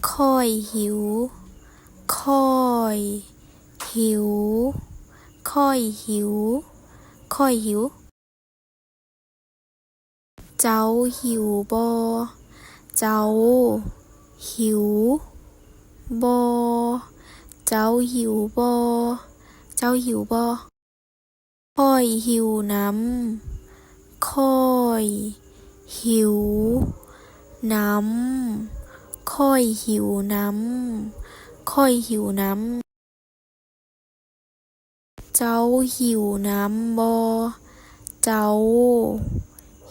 ค่อยหิวค่อยหิวค่อยหิวค่อยหิวเจ้าหิวบ่เจ้าหิวบ่เจ้าหิวบ่เจ้าหิวบ่ค่อยหิวน้ำค่อยหิวน้ำค่อยหิวน้ำค่อยหิวน้ำเจ้าหิวน้ำบ่เจ้า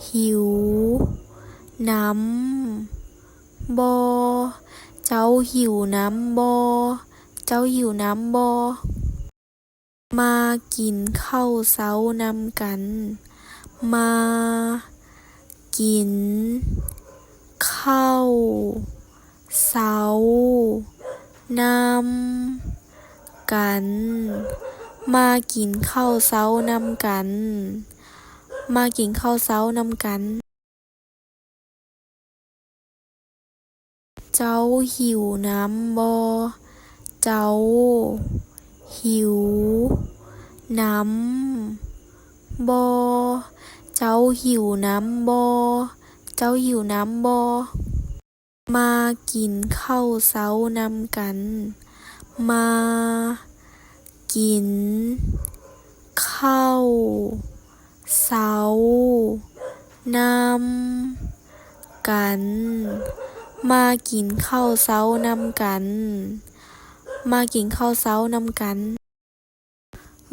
หิวน้ำบ่เจ้าหิวน้ำบ่เจ้าหิวน้ำบ่มากินข้าวเช้านำกันมากินข้าวเช้านำกันมากินข้าวเช้านำกันมากินข้าวเช้านำกันเจ้าหิวน้ำบ่เจ้าหิวน้ำบ่เจ้าหิวน้ำบ่เจ้าหิวน้ำบ่มากินข้าวเช้านำกันมากินข้าวเช้านำกันมากินข้าวเช้านำกันมากินข้าวเช้านำกัน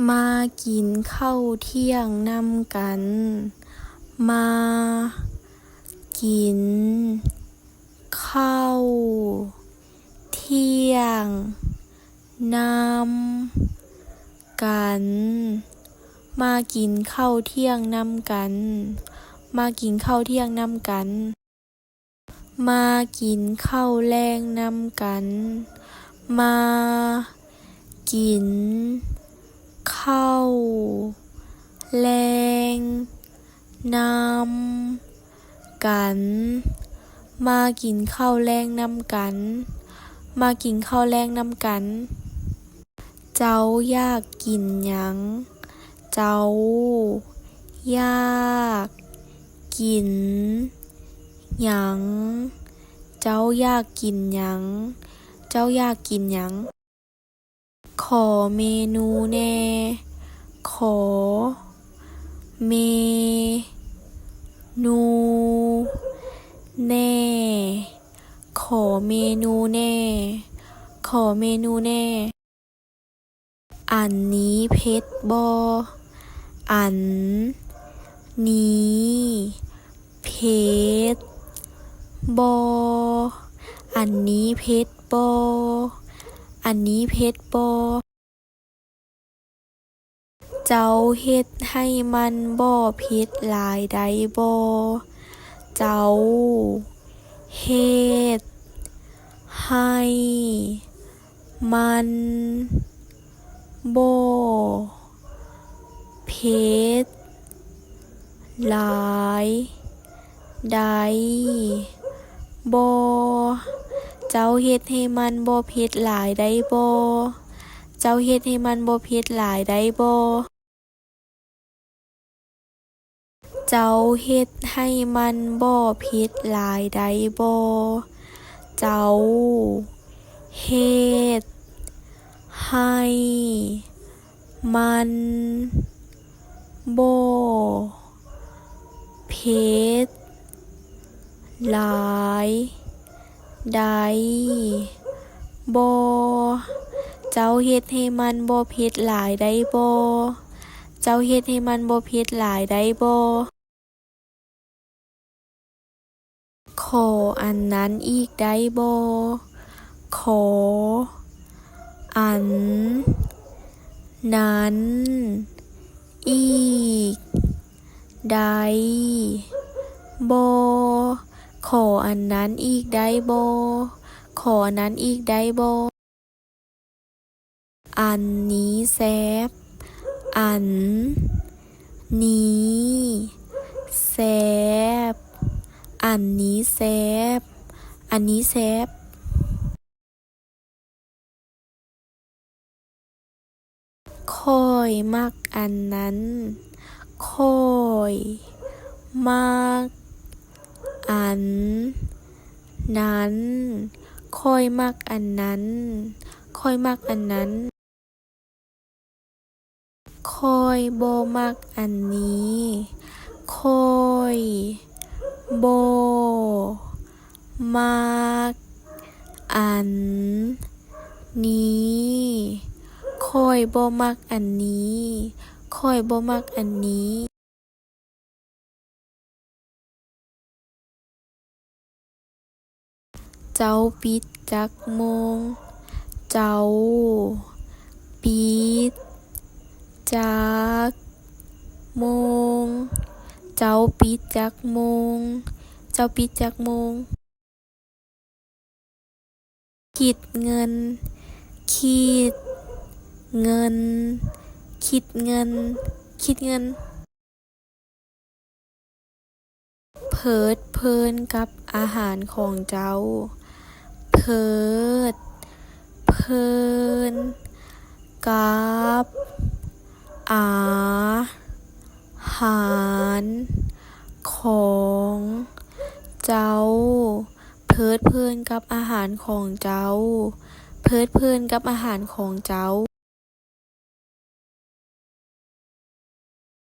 มากินข้าวเที่ยงนำกันมากินข้าวเที่ยงนำกันมากินข้าวเที่ยงนำกันมากินข้าวเที่ยงนำกันมากินข้าวแลงนำกันมากินข้าวแลงนำกันมากินข้าวแลงนำกันมากินข้าวแลงนำกันเจ้าอยากกินหยังเจ้าอยากกินหยังเจ้าอยากกินหยังเจ้าอยากกินหยังขอเมนูแน่ขอเมนูแน่ขอเมนูแน่ขอเมนูแน่อันนี้เผ็ดบ่อันนี้เผ็ดบ่อันนี้เผ็ดบ่อันนี้เผ็ดบ่เจ้าเฮ็ดให้มันบ่เผ็ดหลายได้บ่เจ้าเฮ็ดให้มันบ่เผ็ดหลายได้บ่เจ้าเฮ็ดให้มันบ่เผ็ดหลายได้บ่เจ้าเฮ็ดให้มันบ่เผ็ดหลายได้บ่เจ้าเฮ็ดให้มันบ่เผ็ดหลายได้บ่เจ้าเฮ็ดให้มันบ่เผ็ดหลายได้บ่เจ้าเฮ็ดให้มันบ่เผ็ดหลายได้บ่เจ้าเฮ็ดให้มันบ่เผ็ดหลายได้บ่ขออันนั้นอีกได้บ่ขออันนั้นอีกได้บ่ขออันนั้นอีกได้บ่ขออันนั้นอีกได้บ่อันนี้แซ่บอันนี้แซ่บอันนี้แซ่บอันนี้แซ่บ อยมักอันนั้นค่อยมักอันนั้นค่อยมักอันนั้นค่อยมักอันนั้นค่อยบ่มักอันนี้ค่อยบ่มักอันนี้ค่อยบ่มักอันนี้ค่อยบ่มักอันนี้เจ้าปิดจักโมงเจ้าปิดจักโมงเจ้าปิดจักโมงเจ้าปิดจักโมงคิดเงินคิดเงินคิดเงินคิดเงินเพิดเพลินกับอาหารของเจ้าเพิดเพลินกับอาหารของเจ้าเพิดเพลินกับอาหารของเจ้าเพิดเพลินกับอาหารของเจ้า